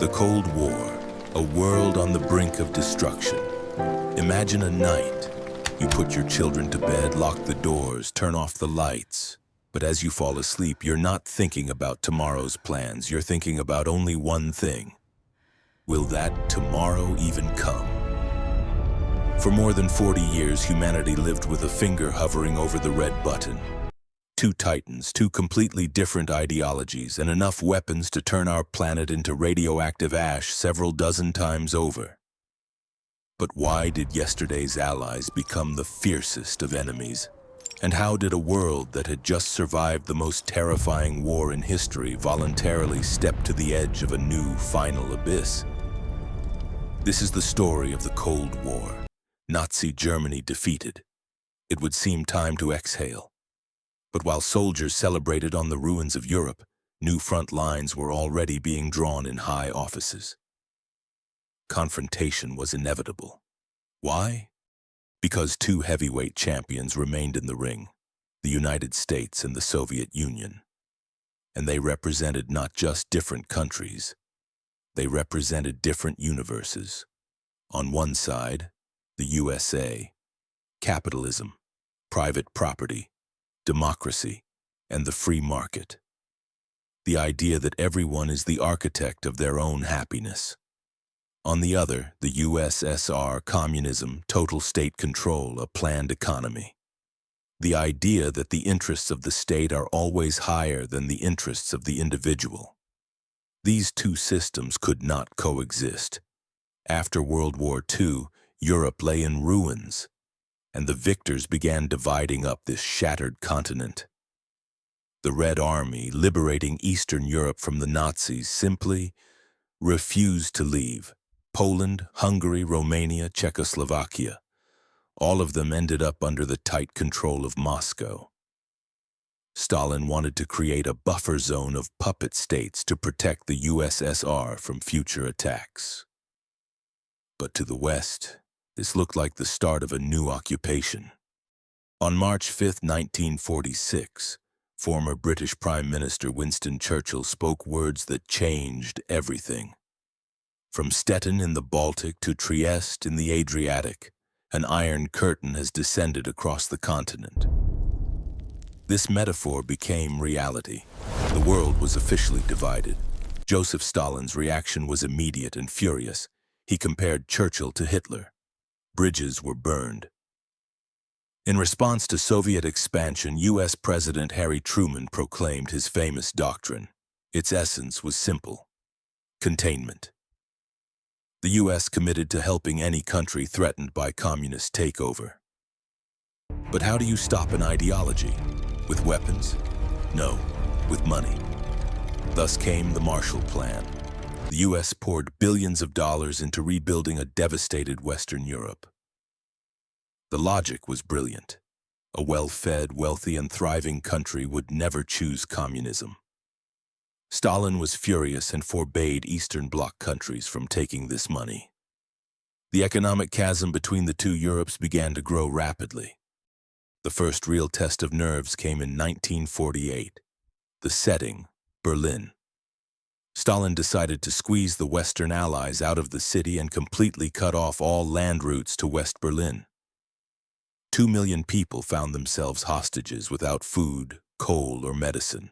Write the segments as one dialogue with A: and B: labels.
A: The Cold War, a world on the brink of destruction. Imagine a night. You put your children to bed, lock the doors, turn off the lights. But as you fall asleep, you're not thinking about tomorrow's plans. You're thinking about only one thing. Will that tomorrow even come? For more than 40 years, humanity lived with a finger hovering over the red button. Two titans, two completely different ideologies, and enough weapons to turn our planet into radioactive ash several dozen times over. But why did yesterday's allies become the fiercest of enemies? And how did a world that had just survived the most terrifying war in history voluntarily step to the edge of a new final abyss? This is the story of the Cold War. Nazi Germany defeated. It would seem time to exhale. But while soldiers celebrated on the ruins of Europe, new front lines were already being drawn in high offices. Confrontation was inevitable. Why? Because two heavyweight champions remained in the ring, the United States and the Soviet Union. And they represented not just different countries, they represented different universes. On one side, the USA, capitalism, private property, democracy, and the free market. The idea that everyone is the architect of their own happiness. On the other, the USSR, communism, total state control, a planned economy. The idea that the interests of the state are always higher than the interests of the individual. These two systems could not coexist. After World War II, Europe lay in ruins, and the victors began dividing up this shattered continent. The Red Army, liberating Eastern Europe from the Nazis, simply refused to leave. Poland, Hungary, Romania, Czechoslovakia, all of them ended up under the tight control of Moscow. Stalin wanted to create a buffer zone of puppet states to protect the USSR from future attacks. But to the West, this looked like the start of a new occupation. On March 5, 1946, former British Prime Minister Winston Churchill spoke words that changed everything. From Stettin in the Baltic to Trieste in the Adriatic, an iron curtain has descended across the continent. This metaphor became reality. The world was officially divided. Joseph Stalin's reaction was immediate and furious. He compared Churchill to Hitler. Bridges were burned. In response to Soviet expansion, U.S. President Harry Truman proclaimed his famous doctrine. Its essence was simple: containment. The U.S. committed to helping any country threatened by communist takeover. But how do you stop an ideology? With weapons? No, with money. Thus came the Marshall Plan. The U.S. poured billions of dollars into rebuilding a devastated Western Europe. The logic was brilliant. A well-fed, wealthy, and thriving country would never choose communism. Stalin was furious and forbade Eastern Bloc countries from taking this money. The economic chasm between the two Europes began to grow rapidly. The first real test of nerves came in 1948. The setting, Berlin. Stalin decided to squeeze the Western allies out of the city and completely cut off all land routes to West Berlin. 2 million people found themselves hostages without food, coal, or medicine.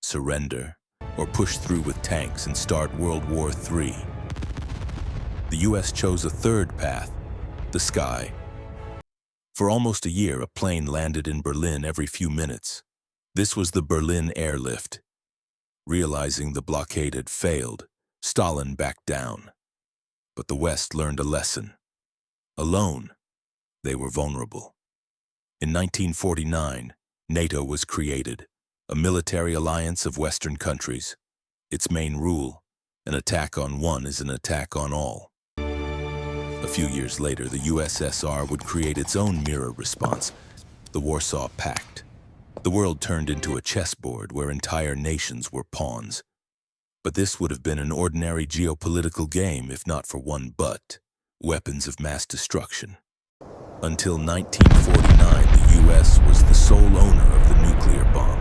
A: Surrender, or push through with tanks and start World War III. The U.S. chose a third path, the sky. For almost a year, a plane landed in Berlin every few minutes. This was the Berlin airlift. Realizing the blockade had failed, Stalin backed down. But the West learned a lesson. Alone, they were vulnerable. In 1949, NATO was created, a military alliance of Western countries. Its main rule: an attack on one is an attack on all. A few years later, the USSR would create its own mirror response, the Warsaw Pact. The world turned into a chessboard where entire nations were pawns. But this would have been an ordinary geopolitical game if not for one but: weapons of mass destruction. Until 1949, the U.S. was the sole owner of the nuclear bomb.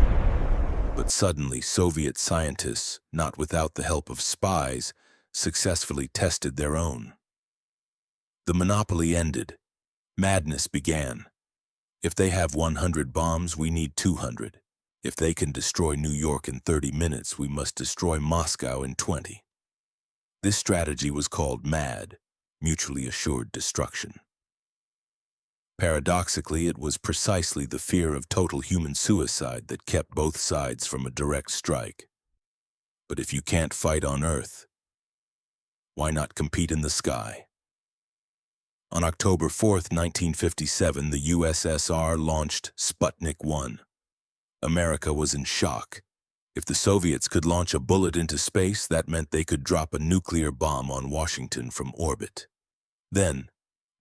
A: But suddenly, Soviet scientists, not without the help of spies, successfully tested their own. The monopoly ended. Madness began. If they have 100 bombs, we need 200. If they can destroy New York in 30 minutes, we must destroy Moscow in 20. This strategy was called MAD, mutually assured destruction. Paradoxically, it was precisely the fear of total human suicide that kept both sides from a direct strike. But if you can't fight on Earth, why not compete in the sky? On October 4th, 1957, the USSR launched Sputnik 1. America was in shock. If the Soviets could launch a bullet into space, that meant they could drop a nuclear bomb on Washington from orbit. Then,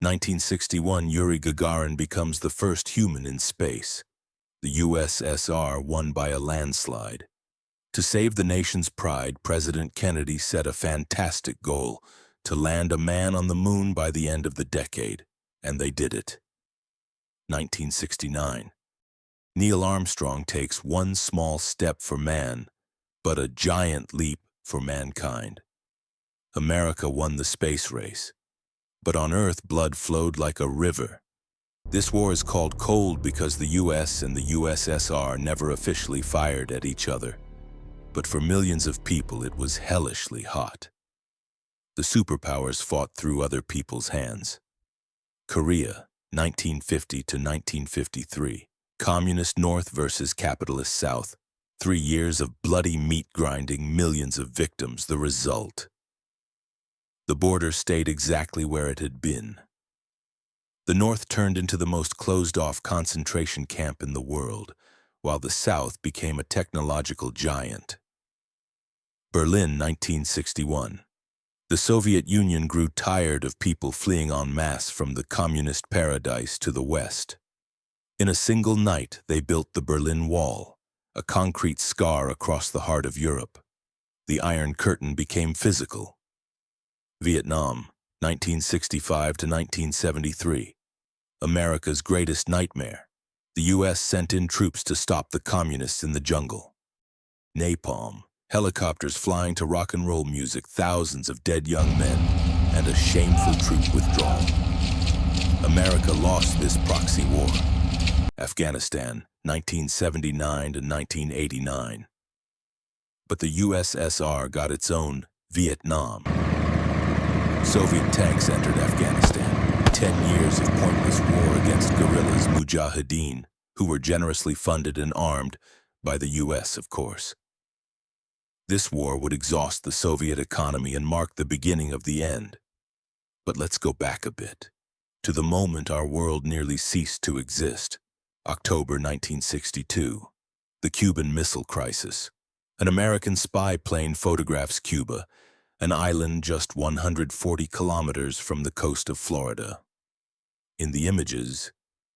A: 1961, Yuri Gagarin becomes the first human in space. The USSR won by a landslide. To save the nation's pride, President Kennedy set a fantastic goal: to land a man on the moon by the end of the decade, and they did it. 1969. Neil Armstrong takes one small step for man, but a giant leap for mankind. America won the space race, but on Earth blood flowed like a river. This war is called cold because the US and the USSR never officially fired at each other, but for millions of people it was hellishly hot. The superpowers fought through other people's hands. Korea, 1950 to 1953. Communist North versus Capitalist South. 3 years of bloody meat grinding, millions of victims, the result. The border stayed exactly where it had been. The North turned into the most closed-off concentration camp in the world, while the South became a technological giant. Berlin, 1961. The Soviet Union grew tired of people fleeing en masse from the communist paradise to the West. In a single night, they built the Berlin Wall, a concrete scar across the heart of Europe. The Iron Curtain became physical. Vietnam, 1965 to 1973. America's greatest nightmare. The U.S. sent in troops to stop the communists in the jungle. Napalm, helicopters flying to rock and roll music, thousands of dead young men, and a shameful troop withdrawal. America lost this proxy war. Afghanistan, 1979 to 1989. But the USSR got its own Vietnam. Soviet tanks entered Afghanistan. 10 years of pointless war against guerrillas, mujahideen, who were generously funded and armed by the US, of course. This war would exhaust the Soviet economy and mark the beginning of the end. But let's go back a bit, to the moment our world nearly ceased to exist. October 1962, the Cuban Missile Crisis. An American spy plane photographs Cuba, an island just 140 kilometers from the coast of Florida. In the images,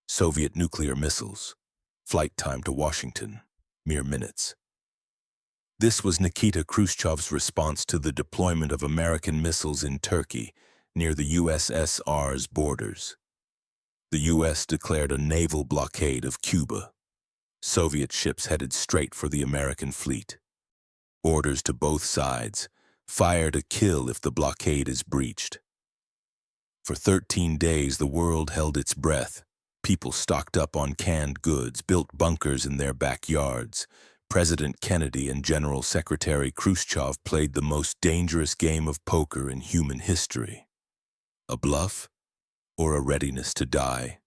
A: Soviet nuclear missiles. Flight time to Washington, mere minutes. This was Nikita Khrushchev's response to the deployment of American missiles in Turkey, near the USSR's borders. The U.S. declared a naval blockade of Cuba. Soviet ships headed straight for the American fleet. Orders to both sides: fire to kill if the blockade is breached. For 13 days, the world held its breath. People stocked up on canned goods, built bunkers in their backyards. President Kennedy and General Secretary Khrushchev played the most dangerous game of poker in human history. A bluff, or a readiness to die?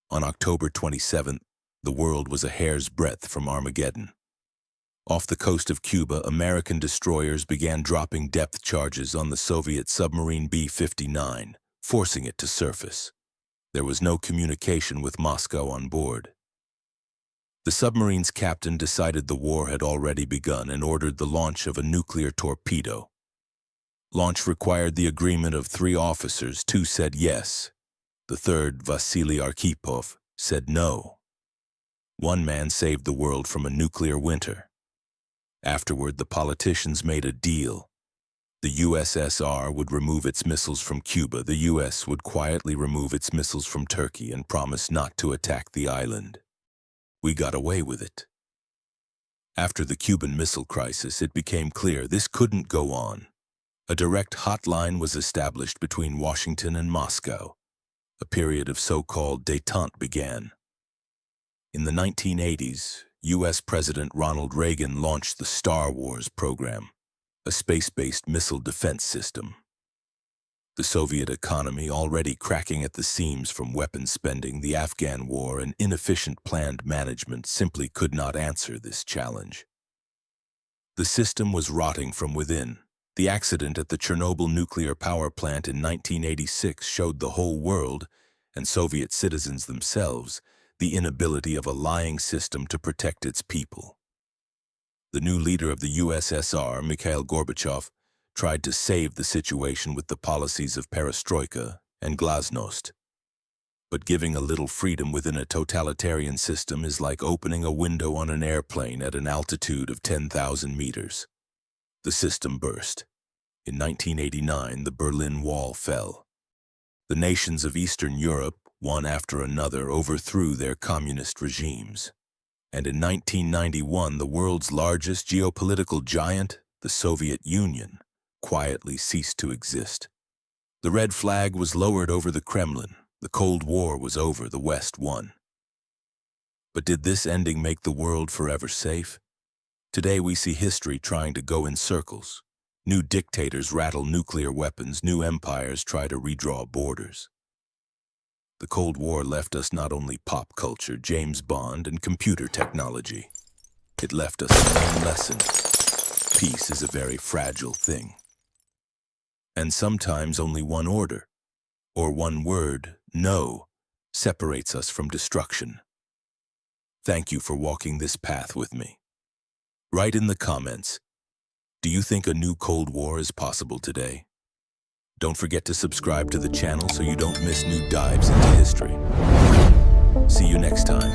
A: On October 27th, the world was a hair's breadth from Armageddon. Off the coast of Cuba, American destroyers began dropping depth charges on the Soviet submarine B-59, forcing it to surface. There was no communication with Moscow on board. The submarine's captain decided the war had already begun and ordered the launch of a nuclear torpedo. Launch required the agreement of 3 officers. 2 said yes. The third, Vasily Arkhipov, said no. One man saved the world from a nuclear winter. Afterward, the politicians made a deal. The USSR would remove its missiles from Cuba. The US would quietly remove its missiles from Turkey and promise not to attack the island. We got away with it. After the Cuban Missile Crisis, it became clear this couldn't go on. A direct hotline was established between Washington and Moscow. A period of so-called détente began. In the 1980s, U.S. President Ronald Reagan launched the Star Wars program, a space-based missile defense system. The Soviet economy, already cracking at the seams from weapons spending, the Afghan war, and inefficient planned management, simply could not answer this challenge. The system was rotting from within. The accident at the Chernobyl nuclear power plant in 1986 showed the whole world, and Soviet citizens themselves, the inability of a lying system to protect its people. The new leader of the USSR, Mikhail Gorbachev, tried to save the situation with the policies of perestroika and glasnost. But giving a little freedom within a totalitarian system is like opening a window on an airplane at an altitude of 10,000 meters. The system burst. In 1989, the Berlin Wall fell. The nations of Eastern Europe, one after another, overthrew their communist regimes. And in 1991, the world's largest geopolitical giant, the Soviet Union, quietly ceased to exist. The red flag was lowered over the Kremlin. The Cold War was over. The West won. But did this ending make the world forever safe? Today we see history trying to go in circles. New dictators rattle nuclear weapons. New empires try to redraw borders. The Cold War left us not only pop culture, James Bond, and computer technology. It left us a main lesson. Peace is a very fragile thing. And sometimes only one order, or one word, no, separates us from destruction. Thank you for walking this path with me. Write in the comments, do you think a new Cold War is possible today? Don't forget to subscribe to the channel so you don't miss new dives into history. See you next time.